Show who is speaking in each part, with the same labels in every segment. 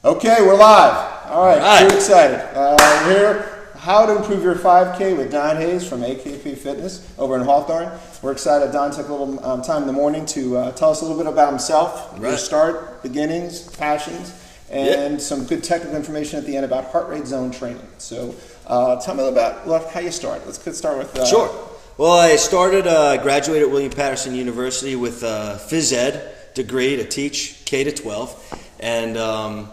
Speaker 1: Okay, we're live. All right,
Speaker 2: All right.
Speaker 1: too excited. We're here, how to improve your 5K with Don Hayes from AKP Fitness over in Hawthorne. We're excited. Don took a little time in the morning to tell us a little bit about himself, your start, beginnings, passions, and some good technical information at the end about heart rate zone training. So tell me a little about how you started. Let's start with...
Speaker 2: Sure. Well, I started, graduated at William Patterson University with a phys ed degree to teach K to 12. And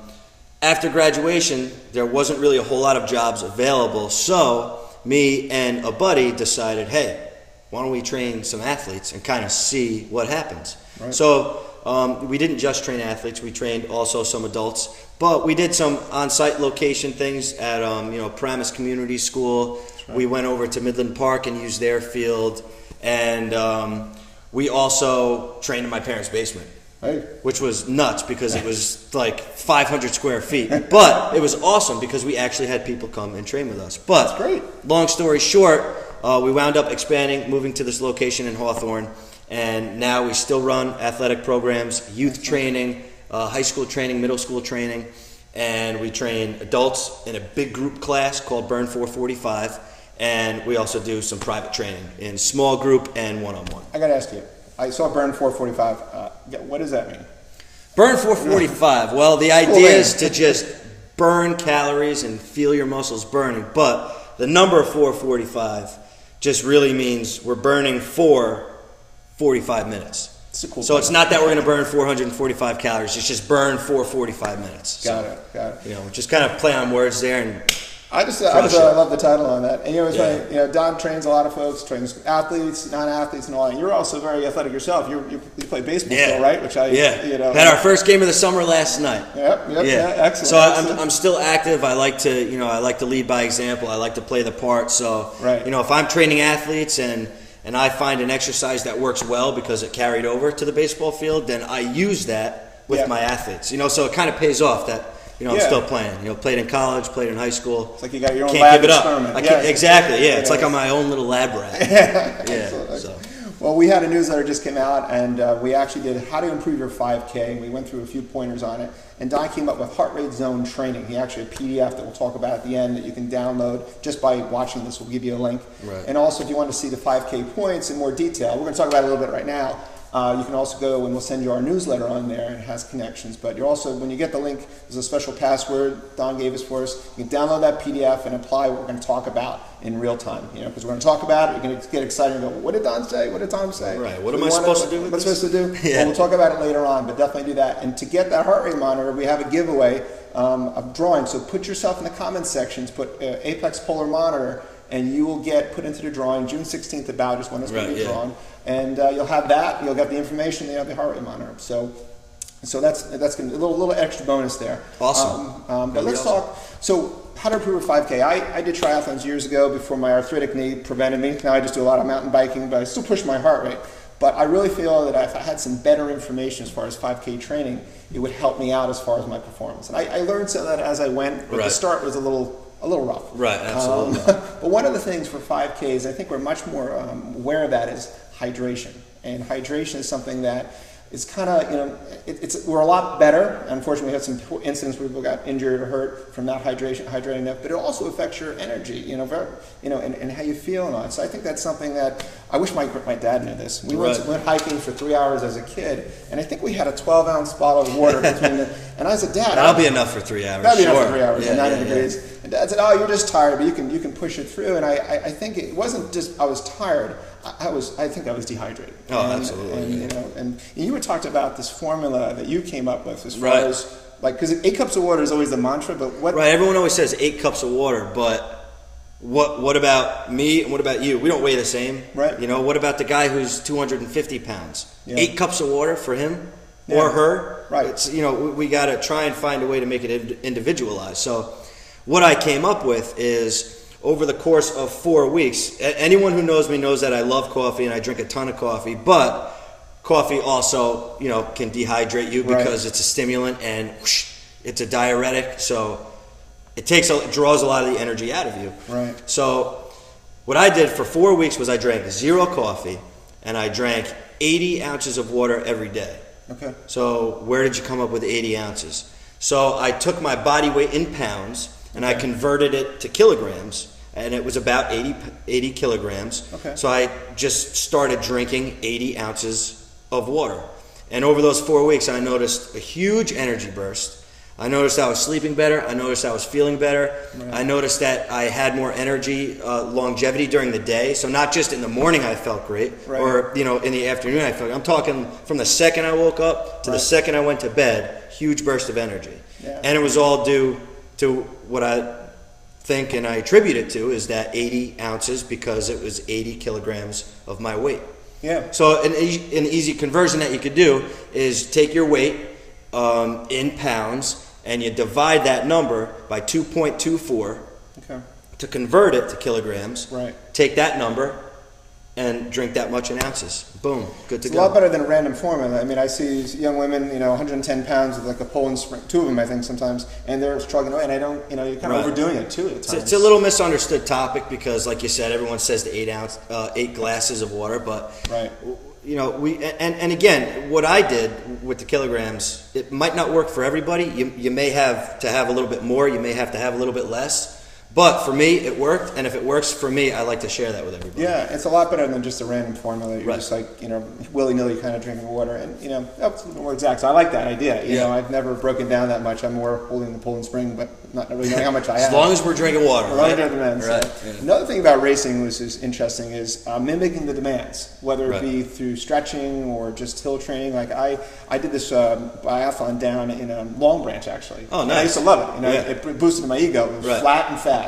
Speaker 2: after graduation, there wasn't really a whole lot of jobs available. So me and a buddy decided, hey, why don't we train some athletes and kind of see what happens? Right. So we didn't just train athletes. We trained also some adults. But we did some on-site location things at Paramus Community School. Right. We went over to Midland Park and used their field. And we also trained in my parents' basement. Hey. Which was nuts because it was like 500 square feet. But it was awesome because we actually had people come and train with us. But
Speaker 1: that's great.
Speaker 2: Long story short, we wound up expanding, moving to this location in Hawthorne. And now we still run athletic programs, youth training, high school training, middle school training. And we train adults in a big group class called Burn 445. And we also do some private training in small group and one-on-one.
Speaker 1: I got to ask you. I saw Burn 445. What does that mean?
Speaker 2: Burn 445. Well, the idea is to just burn calories and feel your muscles burning. But the number 445 just really means we're burning for 45 minutes. So it's not that we're going to burn 445 calories. It's just burn for 45 minutes.
Speaker 1: Got it.
Speaker 2: You know, just kind of play on words there and.
Speaker 1: I love the title on that. And it's funny, Don trains a lot of folks, trains athletes, non-athletes, and all that. You're also very athletic yourself. You play baseball still, right? Which
Speaker 2: had our first game of the summer last night.
Speaker 1: Yep, excellent.
Speaker 2: So I'm still active. I like to lead by example. I like to play the part. So if I'm training athletes and I find an exercise that works well because it carried over to the baseball field, then I use that with my athletes. So it kind of pays off that. I'm still playing. Played in college, played in high school.
Speaker 1: It's like you got your own
Speaker 2: can't
Speaker 1: lab
Speaker 2: give it
Speaker 1: experiment.
Speaker 2: Up. Exactly. It's like I'm my own little lab rat. So.
Speaker 1: Well, we had a newsletter just came out, and we actually did how to improve your 5K. And we went through a few pointers on it. And Don came up with heart rate zone training. He actually a PDF that we'll talk about at the end that you can download just by watching this. We'll give you a link. Right. And also, if you want to see the 5K points in more detail, we're going to talk about it a little bit right now. You can also go and we'll send you our newsletter on there, and it has connections. But you're also, when you get the link, there's a special password Don gave us for us. You can download that PDF and apply what we're going to talk about in real time. Because we're going to talk about it. You're going to get excited and go, what did Don say? What did Tom say?
Speaker 2: Right. What am I supposed to do with this?
Speaker 1: What's supposed to do? Well, we'll talk about it later on, but definitely do that. And to get that heart rate monitor, we have a giveaway of drawing. So put yourself in the comments sections, put Apex Polar Monitor, and you will get put into the drawing June 16th about is when it's going to be drawn. And you'll have that. You'll get the information. You have the heart rate monitor. So that's going to be a little extra bonus there.
Speaker 2: Awesome.
Speaker 1: But let's talk. So how to improve a 5K? I did triathlons years ago before my arthritic knee prevented me. Now I just do a lot of mountain biking, but I still push my heart rate. But I really feel that if I had some better information as far as 5K training, it would help me out as far as my performance. And I learned some of that as I went. But the start was a little rough.
Speaker 2: Right, absolutely.
Speaker 1: But one of the things for 5Ks, I think we're much more aware of that, is hydration. And hydration is something that is kind of, we're a lot better. Unfortunately, we had some incidents where people got injured or hurt from not hydrating enough, but it also affects your energy, and how you feel and all that. So I think that's something that, I wish my dad knew this. We went hiking for 3 hours as a kid, and I think we had a 12-ounce bottle of water between them. And I said, Dad,
Speaker 2: that'll be enough for 3 hours.
Speaker 1: That'll be enough for 3 hours, 90 degrees. And Dad said, oh, you're just tired, but you can push it through. And I think it wasn't just I was tired. I think I was dehydrated.
Speaker 2: Oh, absolutely.
Speaker 1: And you were talked about this formula that you came up with as far as, because 8 cups of water is always the mantra, but what?
Speaker 2: Right, everyone always says 8 cups of water, but what about me and what about you? We don't weigh the same.
Speaker 1: Right.
Speaker 2: What about the guy who's 250 pounds? 8 cups of water for him or her?
Speaker 1: Right.
Speaker 2: It's, we got to try and find a way to make it individualized. So what I came up with is, over the course of 4 weeks, anyone who knows me knows that I love coffee and I drink a ton of coffee, but coffee also, can dehydrate you because it's a stimulant and it's a diuretic, so it draws a lot of the energy out of you.
Speaker 1: Right.
Speaker 2: So what I did for 4 weeks was I drank 0 coffee and I drank 80 ounces of water every day.
Speaker 1: Okay.
Speaker 2: So where did you come up with 80 ounces? So I took my body weight in pounds and I converted it to kilograms, and it was about 80 kilograms.
Speaker 1: Okay.
Speaker 2: So I just started drinking 80 ounces of water. And over those 4 weeks, I noticed a huge energy burst. I noticed I was sleeping better. I noticed I was feeling better.
Speaker 1: Right.
Speaker 2: I noticed that I had more energy, longevity during the day. So not just in the morning I felt great, or in the afternoon I felt. I'm talking from the second I woke up to the second I went to bed. Huge burst of energy, and it was all due to what I think and I attribute it to is that 80 ounces because it was 80 kilograms of my weight.
Speaker 1: Yeah.
Speaker 2: So an easy conversion that you could do is take your weight in pounds and you divide that number by 2.24 to convert it to kilograms.
Speaker 1: Right.
Speaker 2: Take that number and drink that much in ounces. Boom, good to
Speaker 1: It's
Speaker 2: go.
Speaker 1: a lot better than a random formula. I mean, I see young women, 110 pounds with like a Poland spring, 2 of them I think sometimes, and they're struggling away, and I don't, you're kind of overdoing it too at times.
Speaker 2: It's a little misunderstood topic because, like you said, everyone says the 8 glasses of water, but and again, what I did with the kilograms, it might not work for everybody. You may have to have a little bit more, you may have to have a little bit less. But for me, it worked, and if it works for me, I like to share that with everybody.
Speaker 1: Yeah, it's a lot better than just a random formula. You're just like, willy-nilly kind of drinking water, and that's more exact. So I like that idea. I've never broken down that much. I'm more holding the Poland Spring, but not really knowing how much I have.
Speaker 2: As long as we're drinking water, right?
Speaker 1: Another thing about racing, which is interesting, is mimicking the demands, whether it be through stretching or just hill training. Like I did this biathlon down in Long Branch, actually.
Speaker 2: Oh, nice.
Speaker 1: And I used to love it. It boosted my ego. It was flat and fast.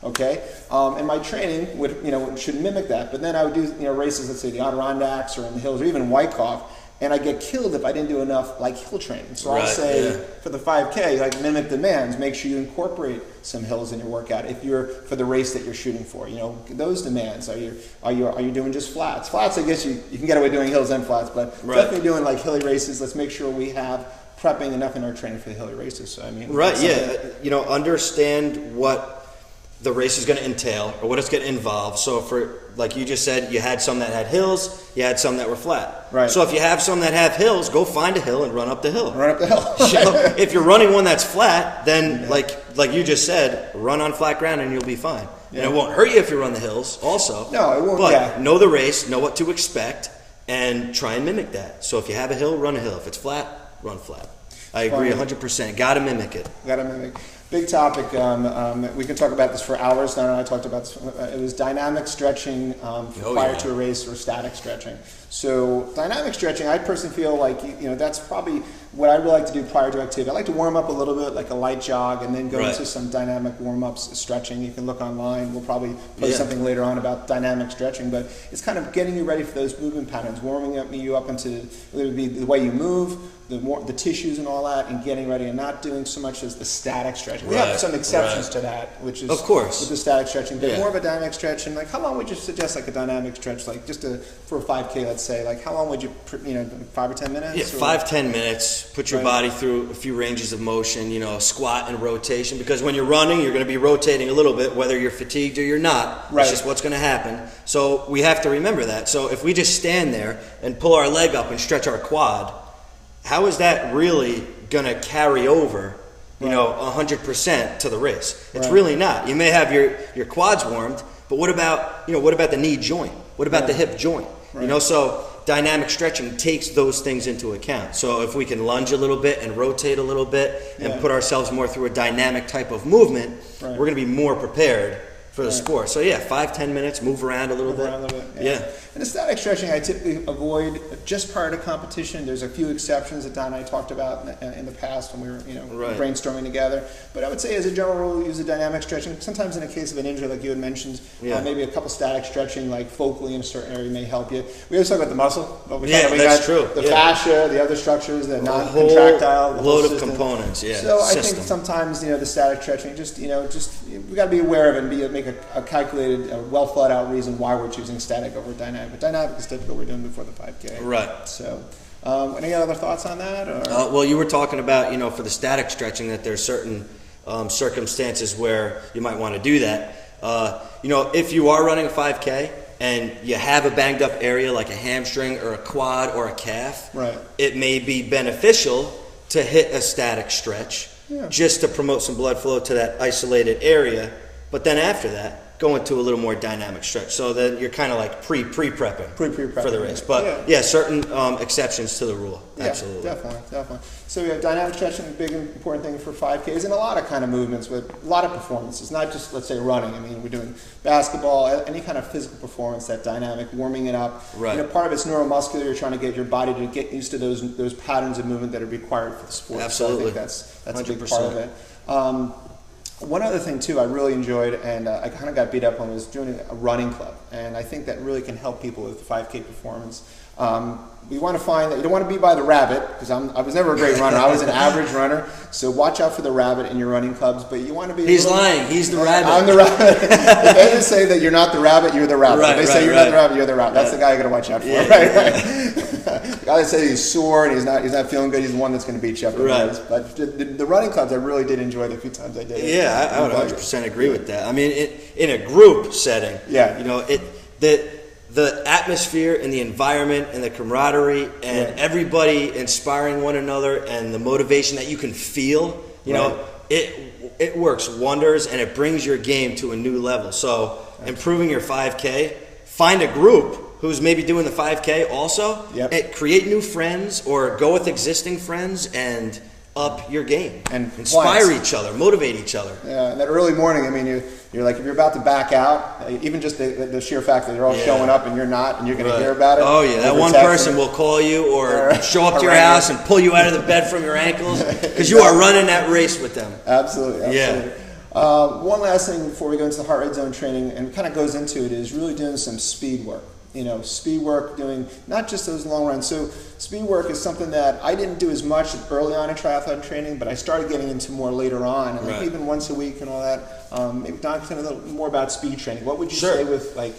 Speaker 1: Okay, and my training would should mimic that. But then I would do races, let's say the Adirondacks or in the hills or even Wyckoff, and I'd get killed if I didn't do enough hill training. So I'll say for the 5K, mimic demands. Make sure you incorporate some hills in your workout. If you're for the race that you're shooting for, those demands. Are you doing just flats? Flats, I guess you can get away doing hills and flats, but definitely doing hilly races. Let's make sure we have prepping enough in our training for the hilly races. So
Speaker 2: understand what the race is going to entail or what it's going to involve. So for, like you just said, you had some that had hills, you had some that were flat.
Speaker 1: Right.
Speaker 2: So if you have some that have hills, go find a hill and run up the hill.
Speaker 1: Run up the hill.
Speaker 2: If you're running one that's flat, then like you just said, run on flat ground and you'll be fine. And it won't hurt you if you run the hills also.
Speaker 1: No, it won't.
Speaker 2: But know the race, know what to expect, and try and mimic that. So if you have a hill, run a hill. If it's flat, run flat. I agree 100%. Got to mimic it.
Speaker 1: Got to mimic. Big topic. We can talk about this for hours. Don and I talked about this. It was dynamic stretching prior to a race or static stretching. So dynamic stretching, I personally feel like that's probably what I really like to do prior to activity. I like to warm up a little bit, like a light jog, and then go into some dynamic warm-ups, stretching. You can look online. We'll probably post something later on about dynamic stretching, but it's kind of getting you ready for those movement patterns, warming you up into whether it be the way you move, the tissues and all that, and getting ready, and not doing so much as the static stretching. We have some exceptions to that, which is
Speaker 2: of course
Speaker 1: with the static stretching, but more of a dynamic stretching. Like how long would you suggest a dynamic stretch, like just for a 5K, let's say? Like how long would you 5 or 10 minutes?
Speaker 2: Yeah, 5-10 minutes. Put your body through a few ranges of motion. Squat and rotation, because when you're running, you're going to be rotating a little bit, whether you're fatigued or you're not. It's just what's going to happen. So we have to remember that. So if we just stand there and pull our leg up and stretch our quad, how is that really going to carry over 100% to the race? It's really not. You may have your quads warmed, but what about the knee joint? What about the hip joint? So dynamic stretching takes those things into account. So if we can lunge a little bit and rotate a little bit and put ourselves more through a dynamic type of movement, we're going to be more prepared for the sport. So 5-10 minutes, move around a little bit. And the static stretching I typically avoid just prior to competition. There's a few exceptions that Don and I talked about in the past when we were brainstorming together. But I would say as a general rule, use the dynamic stretching. Sometimes in a case of an injury, like you had mentioned, maybe a couple static stretching, like focally in a certain area, may help you. We always talk about the muscle. But that's true.
Speaker 1: The fascia, the other structures, the non-contractile, the
Speaker 2: load of components.
Speaker 1: So I think sometimes the static stretching, just we got to be aware of it and make a calculated, well thought out reason why we're choosing static over dynamic. But dynamic is typical we're doing before the 5K.
Speaker 2: Right.
Speaker 1: So, any other thoughts on that? Or?
Speaker 2: Well, you were talking about, for the static stretching, that there's certain circumstances where you might want to do that. If you are running a 5K and you have a banged up area like a hamstring or a quad or a calf, it may be beneficial to hit a static stretch just to promote some blood flow to that isolated area. But then after that, go into a little more dynamic stretch. So then you're kind of like pre-prepping for the race. But yeah, certain exceptions to the rule.
Speaker 1: Yeah,
Speaker 2: absolutely.
Speaker 1: Definitely. So we have dynamic stretching, a big important thing for 5Ks, and a lot of kind of movements with a lot of performances, not just, let's say, running. I mean, we're doing basketball, any kind of physical performance, that dynamic, warming it up.
Speaker 2: Right.
Speaker 1: You know, part of it's neuromuscular. You're trying to get your body to get used to those patterns of movement that are required for the sport.
Speaker 2: Absolutely.
Speaker 1: So I think that's
Speaker 2: 100%.
Speaker 1: a big part of it. One other thing too I really enjoyed, and I kind of got beat up on, was doing a running club, and I think that really can help people with 5K performance. We want to find that you don't want to be by the rabbit, because I was never a great runner. I was an average runner, so watch out for the rabbit in your running clubs. But you want to be.
Speaker 2: He's lying. He's the rabbit.
Speaker 1: I'm the rabbit. If they just say that you're not the rabbit, you're the rabbit. If they say you're not the rabbit, you're the rabbit. That's the guy you got to watch out for. The guy that says he's sore and he's not feeling good, he's the one that's going to beat you up.
Speaker 2: Right.
Speaker 1: But the running clubs, I really did enjoy the few times I did it.
Speaker 2: Yeah, I would 100% agree with that. I mean, in a group setting, you know, the atmosphere and the environment and the camaraderie and everybody inspiring one another and the motivation that you can feel, you know, it works wonders, and it brings your game to a new level. So improving your 5K, find a group who's maybe doing the 5K also, create new friends or go with existing friends and up your game and inspire each other, motivate each other.
Speaker 1: Yeah, and that early morning, I mean, you're like, if you're about to back out, even just the sheer fact that they're all showing up and you're not, and you're going to hear about it.
Speaker 2: Oh yeah, that one person will call you or show up to your house and pull you out of the bed from your ankles because you are running that race with them.
Speaker 1: Absolutely.
Speaker 2: Yeah.
Speaker 1: One last thing before we go into the heart rate zone training, and kind of goes into it, is really doing some speed work. You know, speed work, doing not just those long runs. So speed work is something that I didn't do as much early on in triathlon training, but I started getting into more later on, and like even once a week and all that. Maybe Don can tell me a little more about speed training. What would you say with like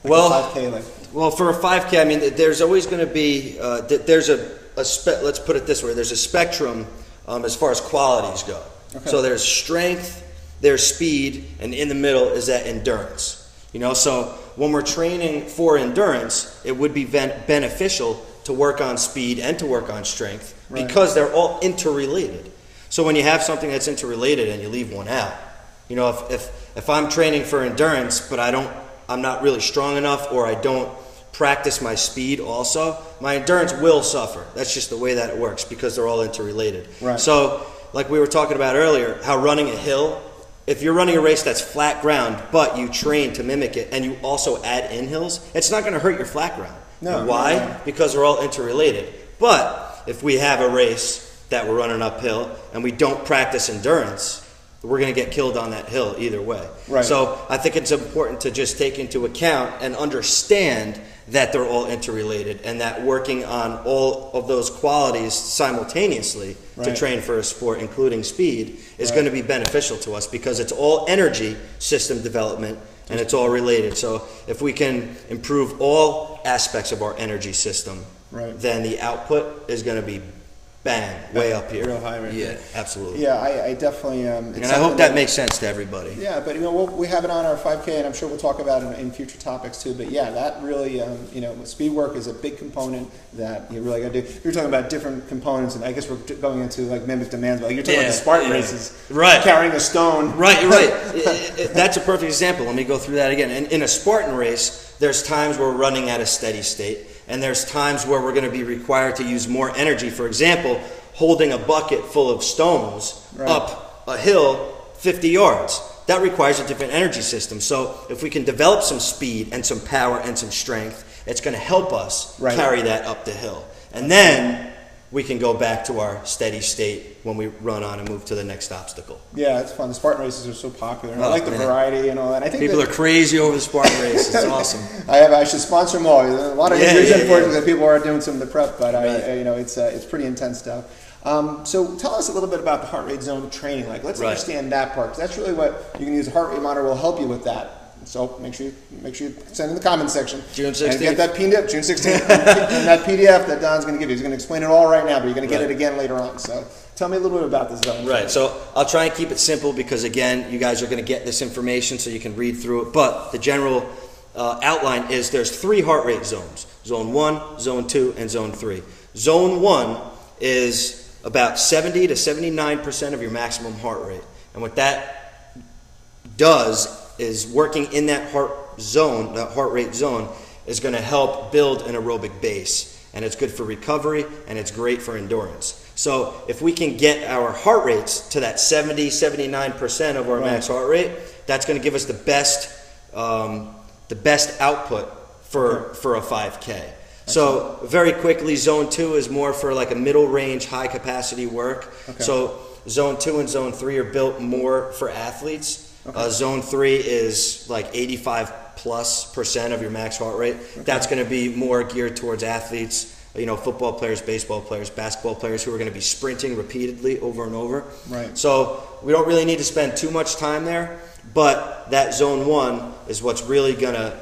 Speaker 1: a 5K?
Speaker 2: Well, for a 5K, I mean, there's always going to be there's let's put it this way. There's a spectrum as far as qualities go. Okay. So there's strength, there's speed, and in the middle is that endurance. You know, so when we're training for endurance, it would be beneficial to work on speed and to work on strength because they're all interrelated. So when you have something that's interrelated and you leave one out, you know, if I'm training for endurance but I'm not really strong enough, or I don't practice my speed also, my endurance will suffer. That's just the way that it works because they're all interrelated. Right. So like we were talking about earlier, how running a hill, if you're running a race that's flat ground, but you train to mimic it, and you also add in hills, it's not going to hurt your flat ground. No. Why? No. Because they're all interrelated. But if we have a race that we're running uphill and we don't practice endurance, we're going to get killed on that hill either way. Right. So I think it's important to just take into account and understand that they're all interrelated, and that working on all of those qualities simultaneously to train for a sport, including speed, is going to be beneficial to us because it's all energy system development and it's all related. So if we can improve all aspects of our energy system, then the output is going to be way up here.
Speaker 1: Real high right
Speaker 2: Yeah, absolutely.
Speaker 1: Yeah, I definitely...
Speaker 2: and I hope that makes sense to everybody.
Speaker 1: Yeah, but you know, we have it on our 5K, and I'm sure we'll talk about it in future topics too. But yeah, that really, you know, speed work is a big component that you really got to do. You're talking about different components, and I guess we're going into like mimic demands. Like you're talking about the Spartan races, carrying a stone.
Speaker 2: Right, you're right. That's a perfect example. Let me go through that again. In a Spartan race, there's times where we're running at a steady state, and there's times where we're going to be required to use more energy. For example, holding a bucket full of stones up a hill 50 yards. That requires a different energy system. So if we can develop some speed and some power and some strength, it's going to help us carry that up the hill. And then we can go back to our steady state when we run on and move to the next obstacle.
Speaker 1: Yeah, it's fun. The Spartan races are so popular. I like the variety and all that. I think
Speaker 2: people are crazy over the Spartan races. It's awesome.
Speaker 1: I should sponsor them all. A lot of injuries, unfortunately, that people are doing some of the prep, but you know, it's pretty intense stuff. So tell us a little bit about the heart rate zone training. Like, let's understand that part, because that's really what you can use. A heart rate monitor will help you with that. So make sure you send in the comment section.
Speaker 2: June 16th.
Speaker 1: And get that PDF, June 16th, and that PDF that Don's going to give you. He's going to explain it all right now, but you're going to get it again later on. So tell me a little bit about this zone.
Speaker 2: Right. So I'll try and keep it simple because, again, you guys are going to get this information so you can read through it. But the general outline is there's 3 heart rate zones: Zone 1, Zone 2, and Zone 3. Zone 1 is about 70 to 79% of your maximum heart rate. And what that does is working in that heart rate zone is going to help build an aerobic base. And it's good for recovery, and it's great for endurance. So if we can get our heart rates to that 70, 79% of our max heart rate, that's going to give us the best output for a 5K. So very quickly, zone 2 is more for like a middle range, high capacity work. So zone 2 and zone 3 are built more for athletes. Zone 3 is like 85+% of your max heart rate. That's going to be more geared towards athletes, you know, football players, baseball players, basketball players who are going to be sprinting repeatedly over and over. So we don't really need to spend too much time there, but that zone 1 is what's really going to,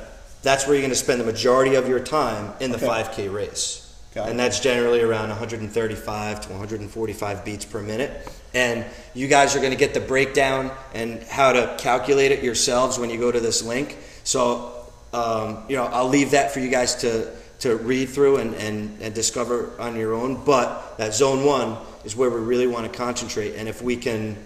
Speaker 2: that's where you're going to spend the majority of your time in the 5K race. And that's generally around 135 to 145 beats per minute. And you guys are going to get the breakdown and how to calculate it yourselves when you go to this link. So, you know, I'll leave that for you guys to read through and discover on your own. But that zone 1 is where we really want to concentrate. And if we can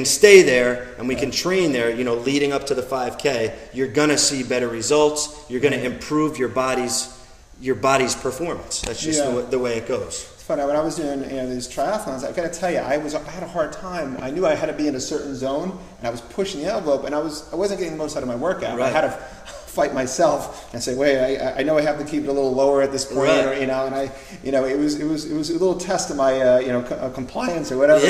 Speaker 2: stay there and we can train there, you know, leading up to the 5K, you're going to see better results. You're going to improve your body's performance. That's just the way it goes.
Speaker 1: It's funny, when I was doing these triathlons, I got to tell you, I had a hard time. I knew I had to be in a certain zone, and I was pushing the envelope, and I wasn't getting the most out of my workout. I had to fight myself and say, wait, I know I have to keep it a little lower at this point, or, you know, and it was a little test of my compliance or whatever.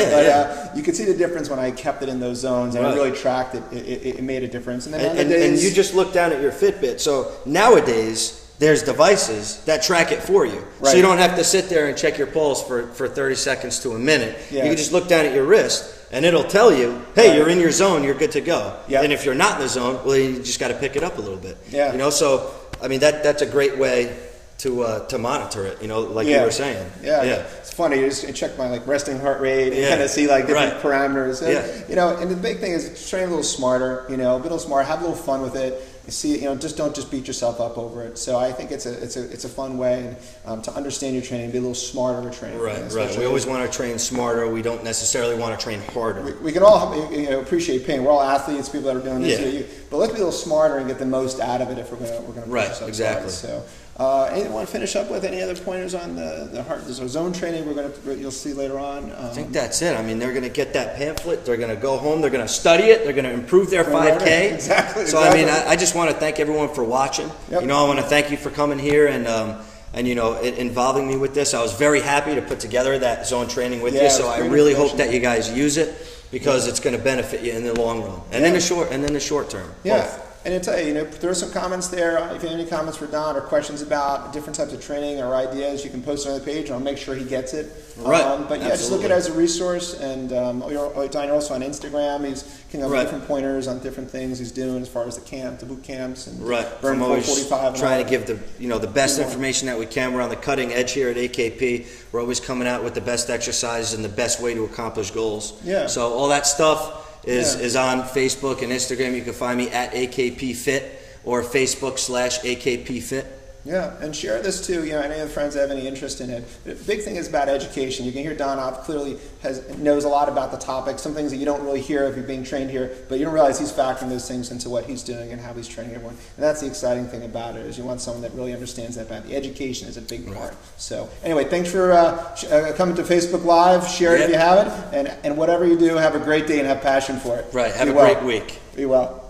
Speaker 1: You could see the difference when I kept it in those zones, and I really tracked it. It made a difference. And then
Speaker 2: and you just look down at your Fitbit. So nowadays, there's devices that track it for you. So you don't have to sit there and check your pulse for 30 seconds to a minute. You can just look down at your wrist, and it'll tell you, hey, you're in your zone, you're good to go. And if you're not in the zone, well, you just got to pick it up a little bit. You know, so, I mean, that's a great way to monitor it, you know, like you were saying.
Speaker 1: It's funny, you just check my resting heart rate and kind of see different parameters. And, you know, and the big thing is train a little smarter, you know, a little smarter, have a little fun with it. See, you know, don't beat yourself up over it. So I think it's a fun way to understand your training, be a little smarter with training.
Speaker 2: Right. We always want to train smarter. We don't necessarily want to train harder.
Speaker 1: We can all appreciate pain. We're all athletes, people that are doing this. But let's be a little smarter and get the most out of it if we're going to push ourselves.
Speaker 2: Exactly.
Speaker 1: So. Anyone want to finish up with any other pointers on the heart? There's a zone training you'll see later on.
Speaker 2: I think that's it. I mean, they're going to get that pamphlet. They're going to go home. They're going to study it. They're going to improve their 5K.
Speaker 1: Exactly.
Speaker 2: So I mean, I just want to thank everyone for watching. You know, I want to thank you for coming here and you know, involving me with this. I was very happy to put together that zone training with you. So I really hope that you guys use it because it's going to benefit you in the long run and in the short term. Both.
Speaker 1: And I'll tell you, there are some comments there. If you have any comments for Don or questions about different types of training or ideas, you can post it on the page, and I'll make sure he gets it. But just look at it as a resource. And Don also on Instagram. He's coming up with different pointers on different things he's doing as far as the boot camps, and
Speaker 2: I'm always 45. Trying to give the best information that we can. We're on the cutting edge here at AKP. We're always coming out with the best exercises and the best way to accomplish goals. So all that stuff is on Facebook and Instagram. You can find me at AKP Fit or Facebook/AKP Fit.
Speaker 1: And share this too. You know, any of the friends that have any interest in it. The big thing is about education. You can hear Don clearly knows a lot about the topic. Some things that you don't really hear if you're being trained here, but you don't realize he's factoring those things into what he's doing and how he's training everyone. And that's the exciting thing about it, is you want someone that really understands that. About the education is a big part. So anyway, thanks for coming to Facebook Live. Share it if you have it, and whatever you do, have a great day and have passion for it.
Speaker 2: Have a great week.
Speaker 1: Be well.